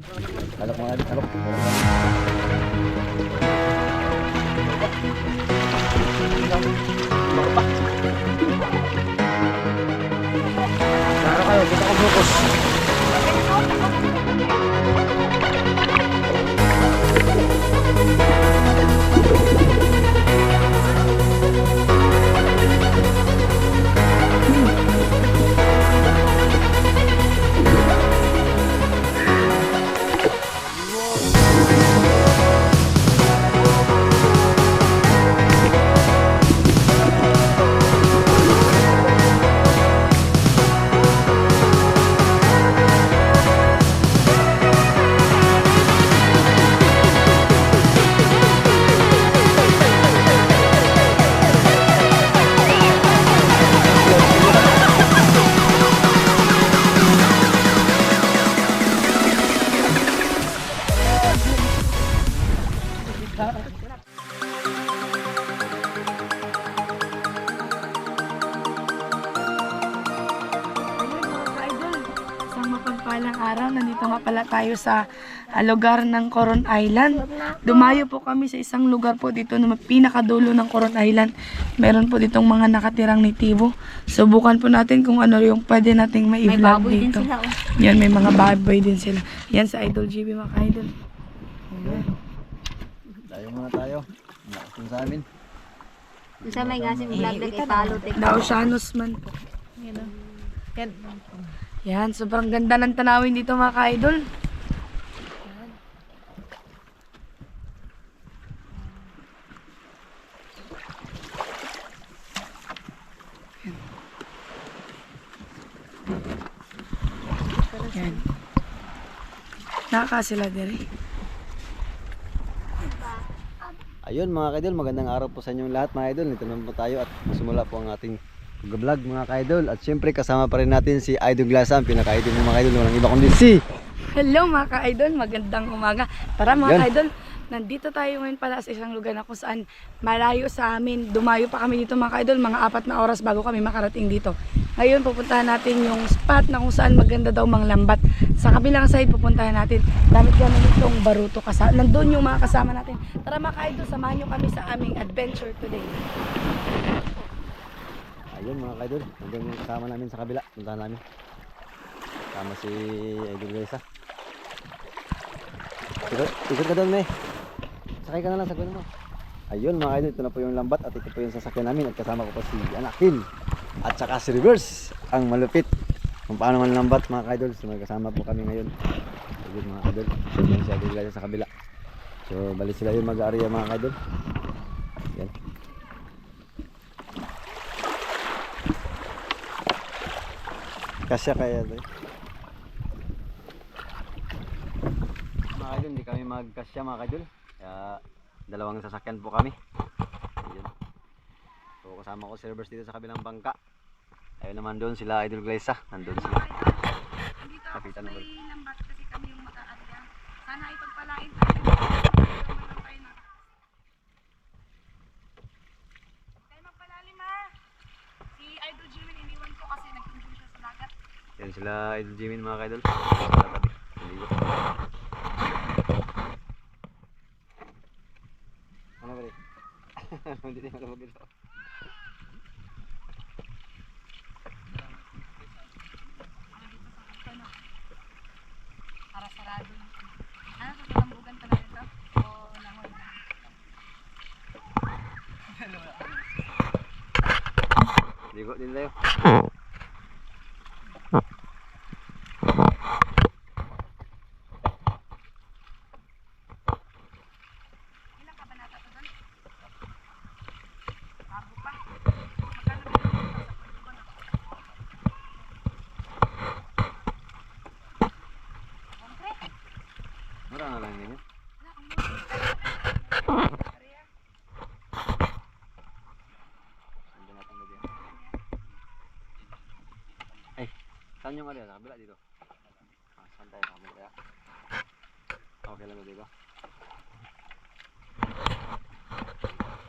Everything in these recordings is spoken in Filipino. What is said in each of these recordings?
Alok mga idol, alok. Klaro kayo, kita ko focus. Mapagpalang araw, nandito nga pala tayo sa lugar ng Coron Island. Dumayo po kami sa isang lugar po dito na pinakadulo ng Coron Island. Meron po ditong mga nakatirang nitibo. Subukan po natin kung ano yung pwede nating mai-vlog dito. Yan, may mga baboy din sila. Yan sa Idol GB mga idol. Tayo muna tayo. Kung sa amin. Sa may gasim vlog na kay Palo tek. Daosyanos man po. Yan o. Yan. Yan, sobrang ganda ng tanawin dito mga ka-idol. Yan. Naka sila diri. Ayun mga kaidol, magandang araw po sa inyong lahat mga idol. Ito naman po tayo at simula po ang ating vlog mga ka-idol. At syempre kasama pa rin natin si Idol Glasa, ang pinaka-idol ng mga ka-idol. Walang iba kundi si... Hello mga ka-idol, magandang umaga. Tara mga Yan. ka-idol, nandito tayo ngayon pala sa isang lugar na kung saan malayo sa amin. Dumayo pa kami dito mga ka-idol, mga 4 na oras bago kami makarating dito. Ngayon pupuntahan natin yung spot na kung saan maganda daw manglambat. Sa kabilang side pupuntahan natin. Gamit itong baruto kasama. Nandun yung mga kasama natin. Tara mga ka-idol, samahan nyo kami sa aming adventure today. Ayun mga ka-idol, nandun yung kasama namin sa kabila. Puntahan namin. Kasama si Idol Glasa. Ikot ka doon May. Sakay ka na lang sa gano'n mo. Ayun mga idol, ito na po yung lambat at ito po yung sasakyan namin. At kasama ko pa si Anakin. At saka si Reverse, ang malupit. Kung paano man lambat mga ka-idol. So magkasama po kami ngayon. Ayun mga ka-idol. Ayun si Idol Glasa sa kabila. So balik sila yung mag-aarya mga ka-idol. Yan. Kasya kaya ito eh. Mga kaidol, hindi kami magkasya mga kaidol. Kaya dalawang sasakyan po kami. Ayun. So kasama ko servers dito sa kabilang bangka. Ayun naman doon sila Idol Glasa. Nandun sila. Dito ako Kapitan sa naman. may lambat kasi kami yung mag-aarya. Sana ipagpalain tayo. Tayo magpalalim ha. Si Idol Jimin iniwan ko kasi nag-enjoy siya sa dagat. Yan sila Idol Jimin mga kaidol. Sa tabi. Naligo. Ano ba rin? Hindi tayo malabag ito. Para sarado. Ano sa talambugan pa na ito? O langoy na? Ligo din tayo. Ilang kabanata to doon? Bago pa. Magkano ba yung konkret? Mura nga lang ganyan. Wala kang mura. Saan natin lagyan? Ay, saan yung area? Sa kabila dito. Saan tayo sa kabila? Okay lang ba dito?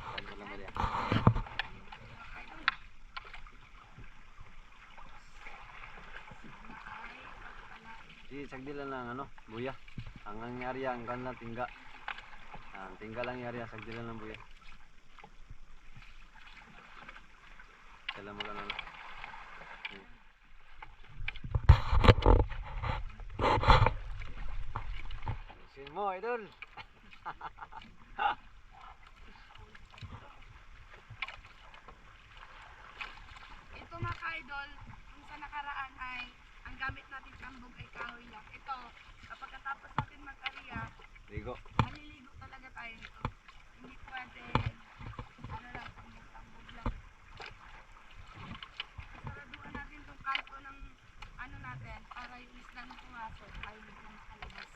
Saan lang ba dito? Sige, sagdila ng ano, buya. Ang nangyari ang kan lang tingga. Ang tingga lang yari sagdila ng buya. Kailan mo lang ano. Sin mo, idol. Ito mga ka-idol, kung sa nakaraan ay ang gamit natin kambog ay kahoy lang. Ito, kapag katapos natin mag-area, Ligo. maliligo talaga tayo nito. Hindi pwede, ano lang, tambog-tambog lang. Saraduan natin itong kanto ng ano natin, para yung isla na pumasok ay hindi na makalabas.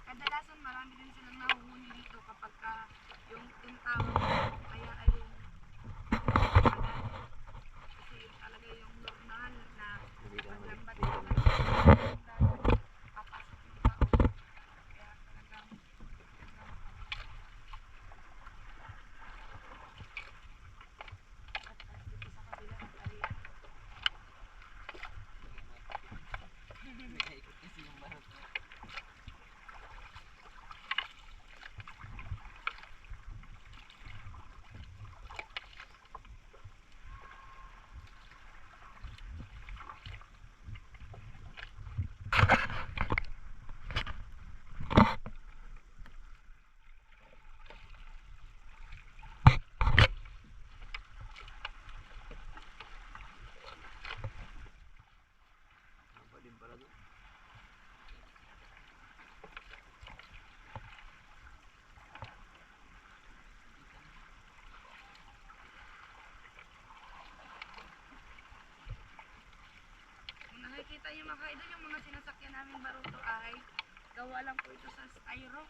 Kadalasan marami din silang nahuhuli dito kapag yung tinatawag kaya ay yung kasi yun talaga yung normal na maglambat talaga papasok yung tao. Kaya talagang at dito sa kabila ng area. Apa din pala doon? Kung nakikita niyo mga ka-idol, yung mga sinasakyan namin baruto ay gawa lang po ito sa styro.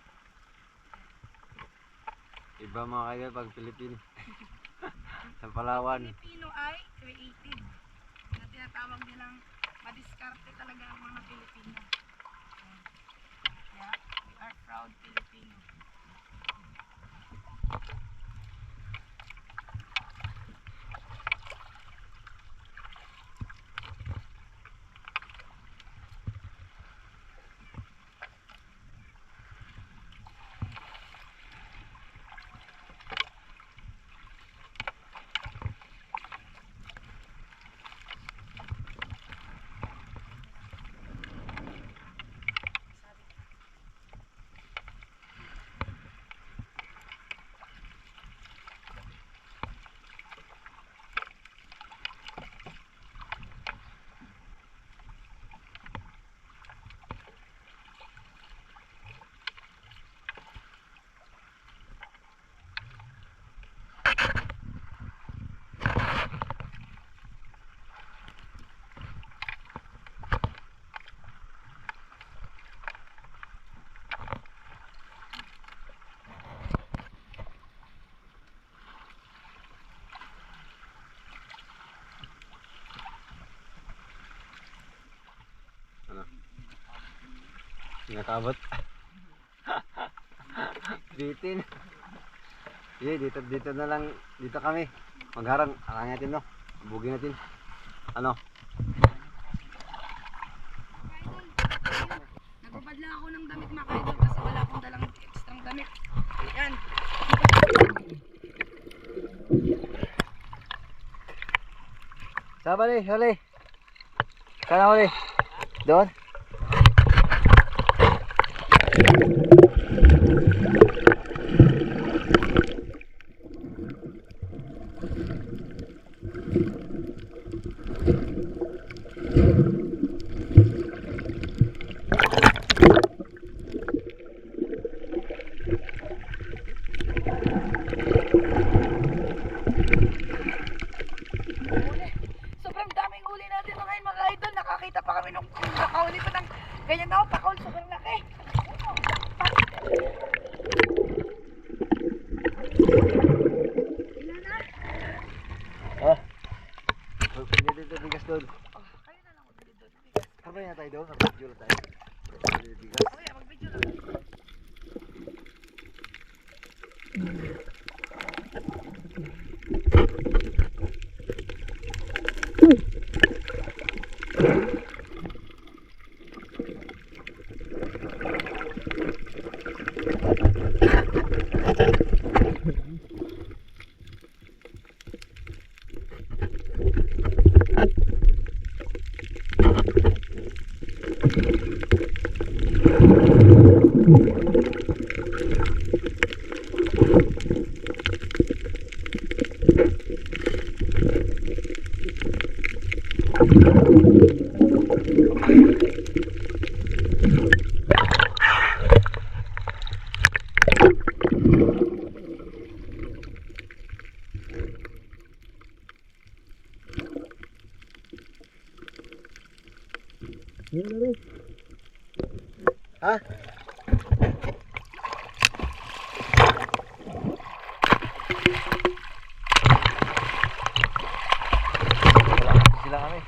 Iba mga kaya pag Pilipino. Sa Palawan. Pilipino ay creative. Na tinatawag nilang madiskarte talaga ang mga Pilipino. Yeah, we are proud Filipino. Nakabot. Bitin. Dito na lang, dito kami. Magharang, arang natin no. Bugin natin. Ano? Nagpapad lang ako ng damit mga ka-idol kasi wala akong dalang extrang damit. Yan. Saan bali? Huli. Saan huli? Doon? Sobrang daming huli natin ngayon mga idol. Nakakita pa kami nung nakahuli pa ng ganyan na pakol. Sobrang laki. Ilan na? Ah. Pwede dito bigas doon. Oh, kayo na lang magbili doon. Sabay na tayo doon. Nag-video na tayo. Pwede bigas. Oh, yeah, mag-video lang. Ha? Sila kami.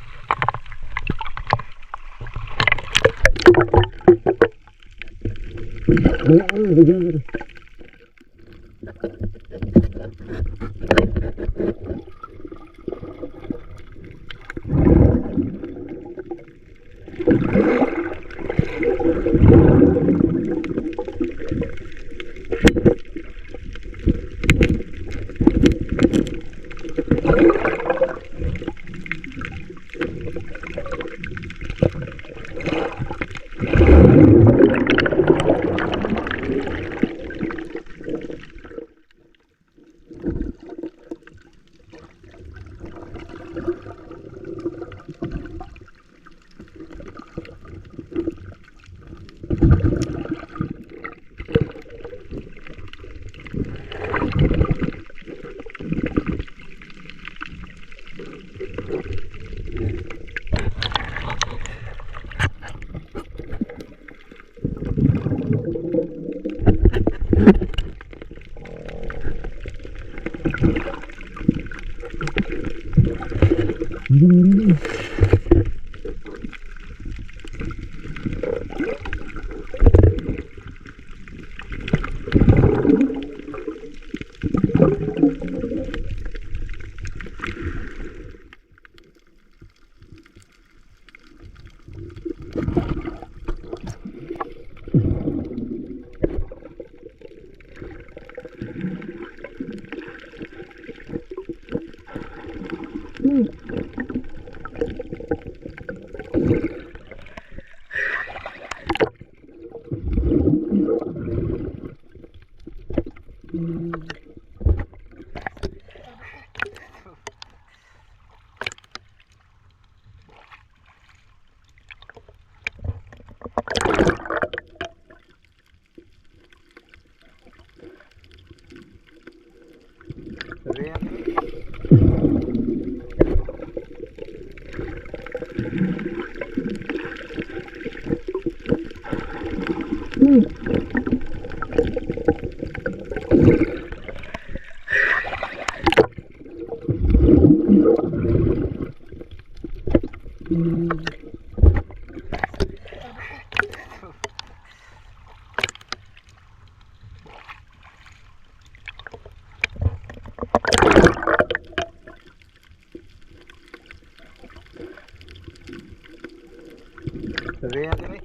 Sabi natin eh.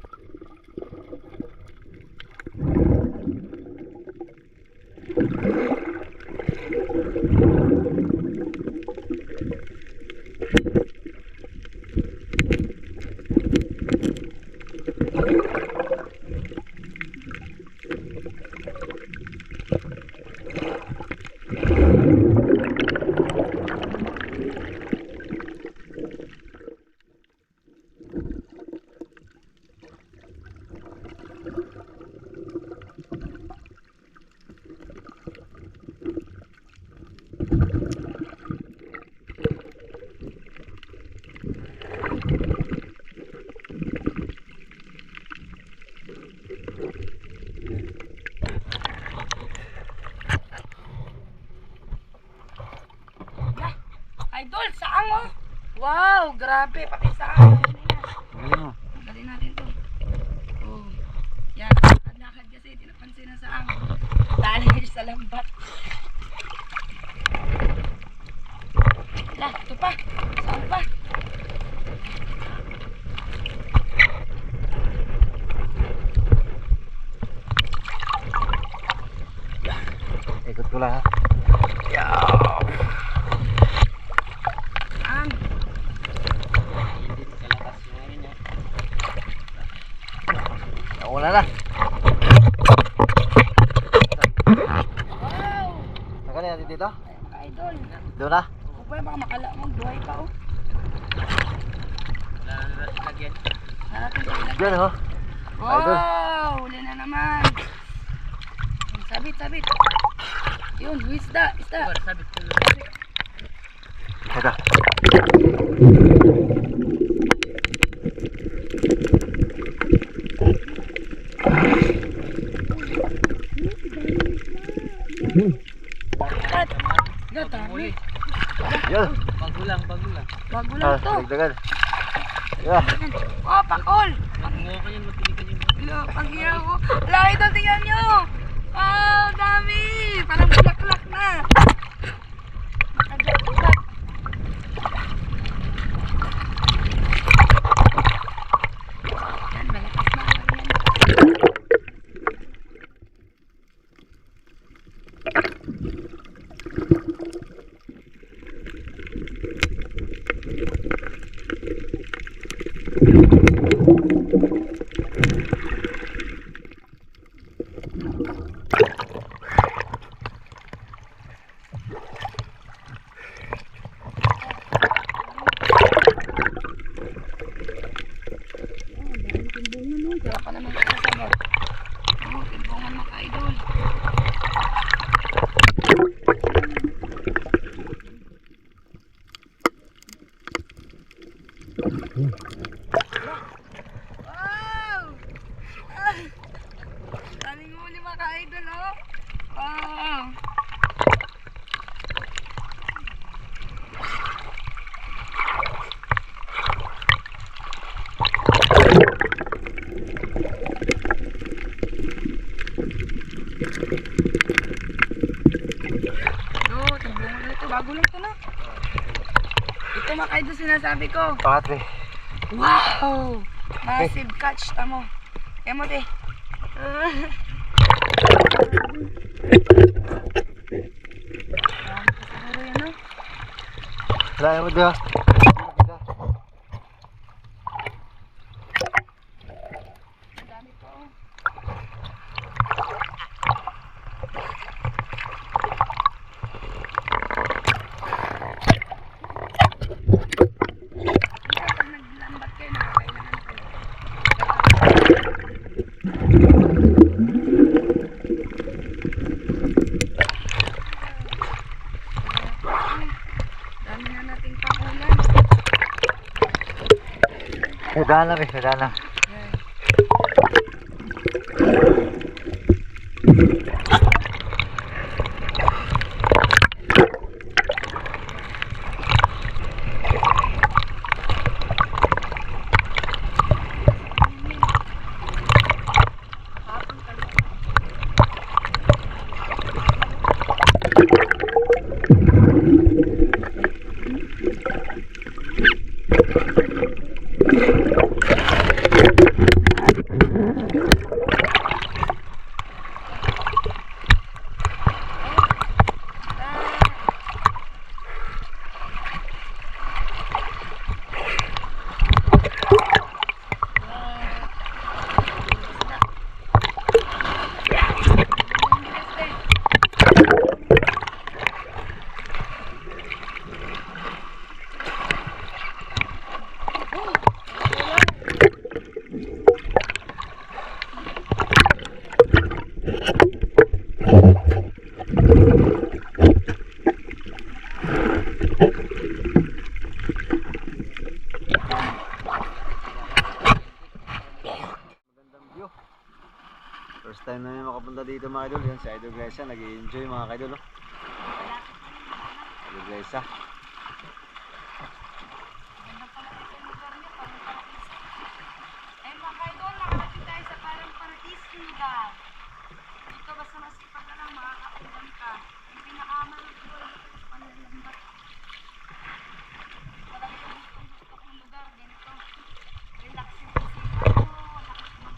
Idol, saan mo? Wow, grabe, pati saan. Galing mo. Dali natin to. Oh. Yan, lakad-lakad kasi, di napansin na saan. Dali sa lambat. Lah, ito pa. Saan pa? ko lang ha. Ang. Wala na. Wow! Nakalaya natin dito? Ka-idol. Doon na. Huwag ba baka makala mo, buhay pa oh. Wala na natin lagyan. Diyan ho. Idol. Wow! Huli na naman. Sabit, sabit. Yun, isda, isda. Sabit. Teka. Kat. Dami. Yun. Bago lang Ah, to. dagdagan. Yeah. Oh, pakol. Pag-iyaw ko. Laki ito, tingnan nyo. Wow, dami. Parang bulaklak na. Nakaglaklak. Yan, malakas na. Sarap pa naman kasasabaw. Oh, timbungan mga ka-idol. Wow! Ah! Daming huli mga ka-idol, oh. Wow! Timbungan na ito. Bago lang ito na. Ito mga ka-idol sinasabi ko. Pangatri. Wow! Massive catch, tamo. Kaya mo, te. Siguro yan, no? Wala mo diyo. Ang dami po, oh. Pag naglambat kayo, nakakailangan kayo. Dami na nating pakulan. Nadaan lang eh, nadaan lang. First time namin makapunta dito mga idol. Yan si Idol Glesa, nag-i-enjoy mga idol. Idol Glesa. Eh mga kaidol, nakarating tayo sa parang paradiso lugar. Dito basta masipag ka lang, makakaulan ka. Yung pinakamalong siguro dito sa panlalambat. Talaga yung gusto kong lugar, ganito. Relaxing kasi ako, lakas mo.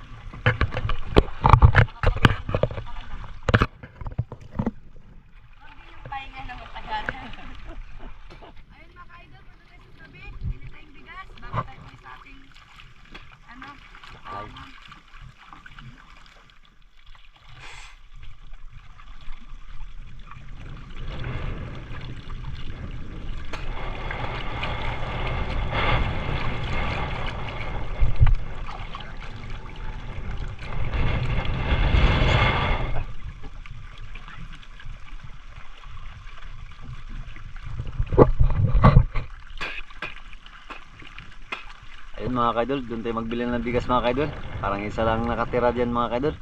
mga kaidol. Doon tayo magbili ng bigas mga kaidol. Parang isa lang nakatira diyan mga kaidol.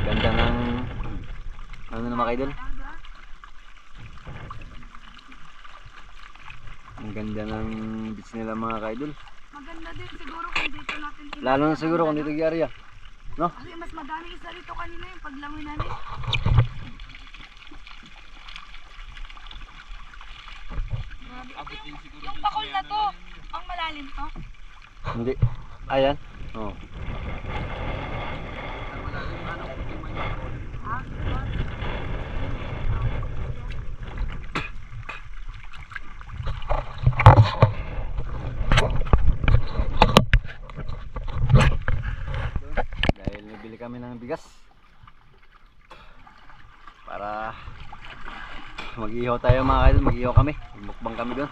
Ganda ng ano na mga kaidol. Ang ganda ng beach nila mga kaidol. Maganda din siguro kung dito natin Lalo na siguro kung dito area. No? Kasi mas madami isa dito kanina yung paglangoy namin. Yung pakol na to, ang malalim to. Hindi. Ayan. Oh. Dahil nabili kami ng bigas para mag-ihaw tayo mga kaidol, mag-ihaw kami, mukbang kami doon.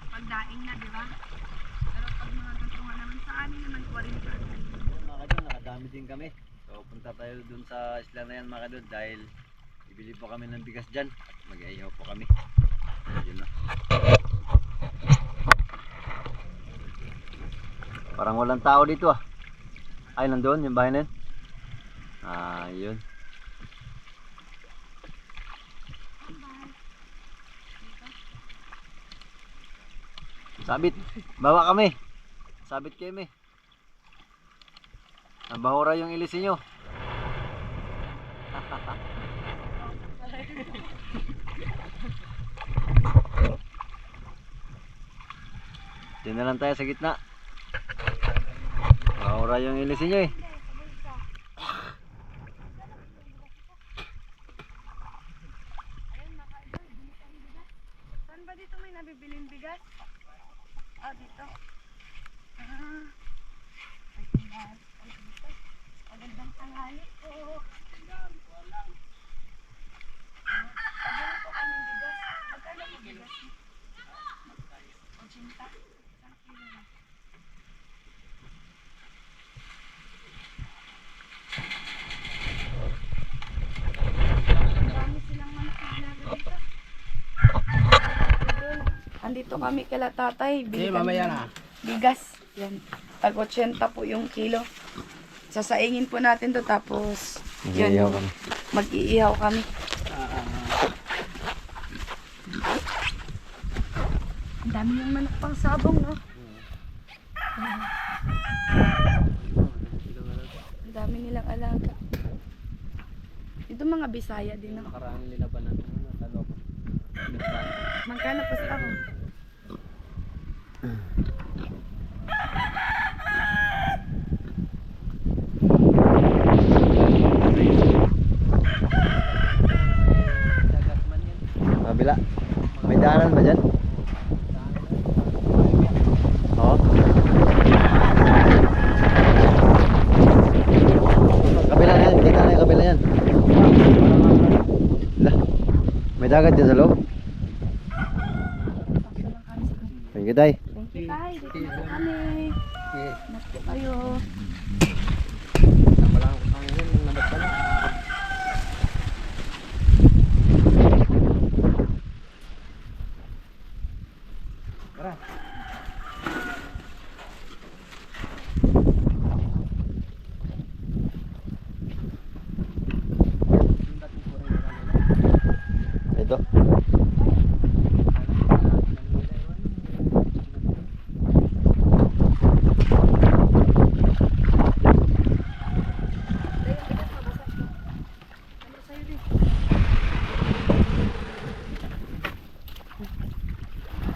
Pagdaing na, di ba? Pero pag mga gantungan naman sa amin naman, 40. Mga kaidol, nakadami din kami. So punta tayo dun sa isla na yan mga kaidol dahil bibili po kami ng bigas dyan at mag-ihaw po kami. Yun na. Parang walang tao dito ah. Ay, nandoon yung bahay na yun. Ah, yun. Sabit. Bawa kami. Sabit kami. Nabahura yung ilisin nyo. Diyan na lang tayo sa gitna. Nabahura yung ilisin nyo eh. Saan ba dito may nabibiling bigas? Ah, dito. Ah. Ay, tingnan. Ay, dito. Magandang tanghali po. Pagano po kami bigas? Magkano po bigas? 80. Isang kilo na. Ang dami silang manok na alaga dito. Andito kami kala tatay. Bili kami ng bigas. Yan. Tag 80 po yung kilo. Sasaingin po natin to tapos Mag-iihaw kami. mag-iihaw kami. Ang dami yung manok pang sabong, no? Ang dami nilang alaga. Ito mga Bisaya din, no? Nakaraang linabanan sa loob. Magkano pa sa ako? Kabila. May daanan ba dyan? Oo. Kabila yan. Kita na yung kabila yan. Lah. May dagat dyan sa loob. Thank you, Tay. Thank you, Tay. Dito na po kami. Ingat po kayo. Ito.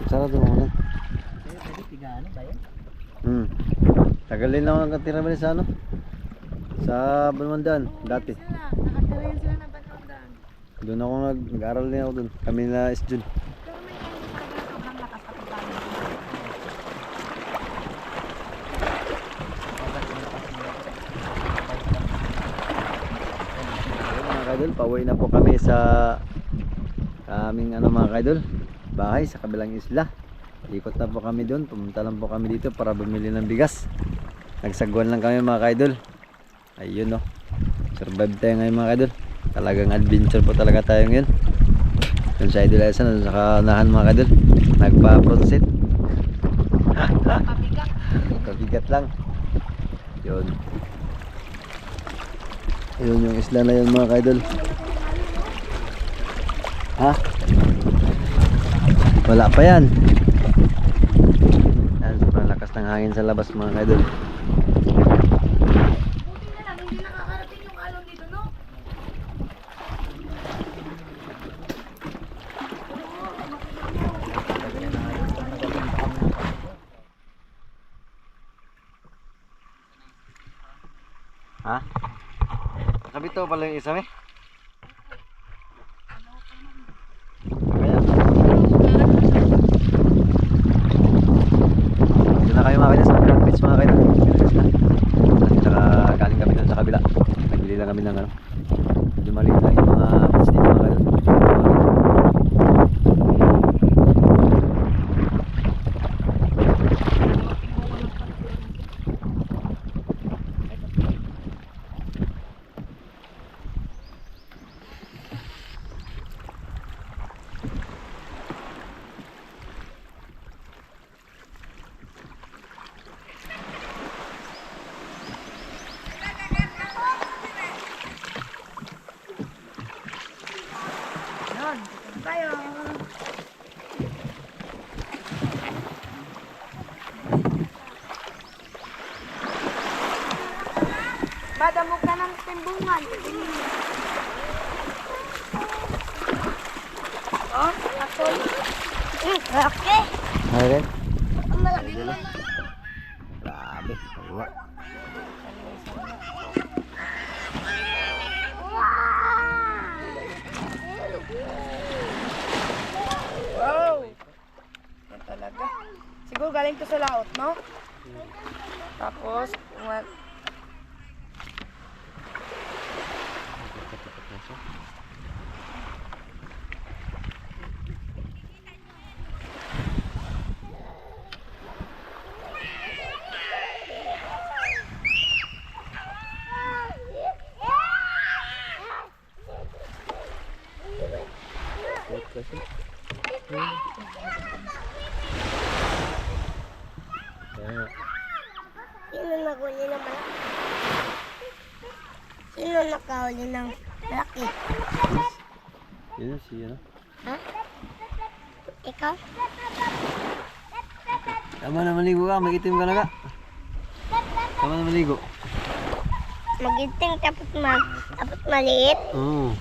Sarap din muna. Tagal din ako nakatira ba sa ano? Sa Balmandan, dati. Nakatira yun sila na Banondaan. Doon ako nag-aaral din ako doon. Kami na Isjun. Pero may kayo talaga sobrang lakas sa pagkain. Mga kaidol, pauwi na po kami sa aming ano mga kaidol. bahay sa kabilang isla. Ikot na po kami doon. Pumunta lang po kami dito para bumili ng bigas. Nagsagwan lang kami mga kaidol. Ayun no. Survive tayo ngayon mga kaidol. Talagang adventure po talaga tayo ngayon. Doon sa Idol Elsa, doon sa kanahan mga kaidol. Nagpa-front set. Kabigat lang. Yun. Yun yung isla na yun mga kaidol. Ha? Wala pa yan. Yan, sobrang lakas ng hangin sa labas mga kaidol. Buti na lang, hindi nakakarating yung alon dito, no? Ha? Sabi to pala yung isa eh. Kaya. Dito na kayo mga kailan sa Grand Beach mga kailan. Saka galing kami doon sa kabila. Nagbili lang kami ng ano. Medyo maliit lang yung mga beach dito mga kailan. Yun, tayo. Badamog ka ng timbungan. Oh, ako. Okay. Okay. Ang malaki naman. Grabe. Kaliwa. Wow! Yan talaga. Siguro galing to sa laot, no? Tapos, Sino nakahuli ng malaki? Sino nakahuli ng malaki? Yun si ano. Ha? Ikaw? Tama na maligo ka. Magitim ka na ka. Tama na maligo. Magiting tapos maliit. Oo.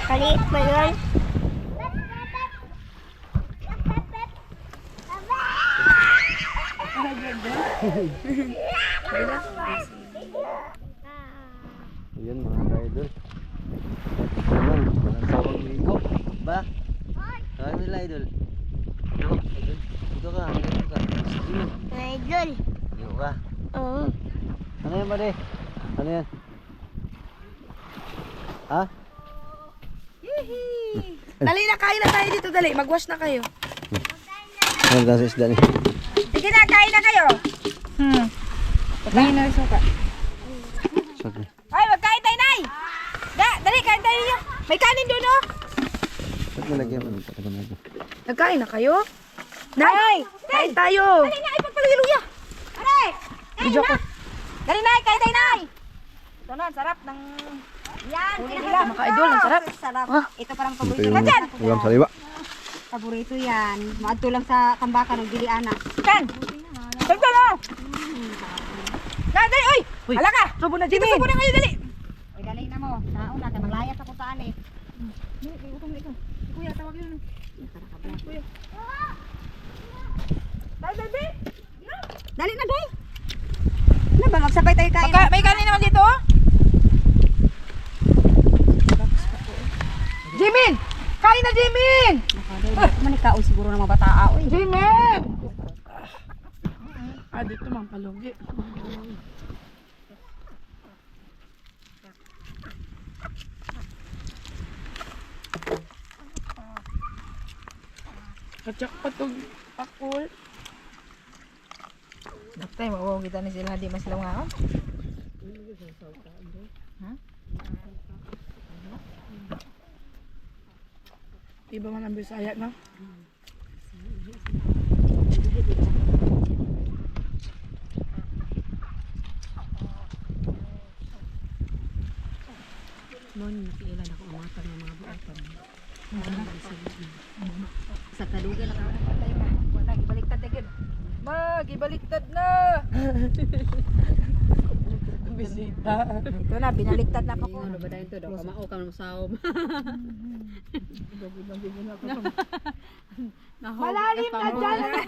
Maliit ba yun? Ayan mga ka-idol. Ayan, walang sawang ligo. Ba? Tawag nila idol. Dito, idol. Dito ka, dito ka. Sige. Idol. Ligo ka. Oo. Ano yan ba de? Ano yan? Ha? dali na, kain na tayo dito, dali. Mag-wash na kayo. Ano ba sa isda ni? Sige na, kain na kayo. Kain na suka. Sorry. Ay, magkain tayo, Nay! Dali, kain tayo niyo. May kanin doon, oh. Ba't nalagyan mo? Talaga na ito. Nagkain na kayo? Nay! Kain tayo! Dali na, ipagpalagiluya! Aray! Video ko. Dali na, kain tayo na! Ito na, sarap ng... Yan, Mga ka-idol, ang sarap. Sarap. Ah. Ito parang Ito paborito yung na dyan. ulam saliwa. Paborito yan. Maadto lang sa tambakan ng Diliana. Kan! Saan ka na? Dali, oy! Hala ka! Subo na, Jimmy! Subo na kayo, dali! Ay, dali na mo. Nauna ka, maglayas ako saan eh. Kuya, tawag yun. Kuya. Dali! Dali na, Day. Ano ba, magsabay tayo kain? May kanin naman dito, oh. Jimin! Kain na, Jimin! Manikaon siguro ng mga bataa. Uy. Jimin! Dito mang palugi. Katsak pa itong pakul. Daktay, mawawag kita ni sila di mas lawangan. Iba man ang Bisaya, no? Noon, nakiilan ako amatan ng mga buotan. Sa kalugan ako. Patay mo. Wala, gibaliktad na gid. Gibaliktad na. Bisita. Ito na, binaliktad na pa ko. Ano ba dahil ito daw? Kamao ka ng sawom. Malalim na dyan.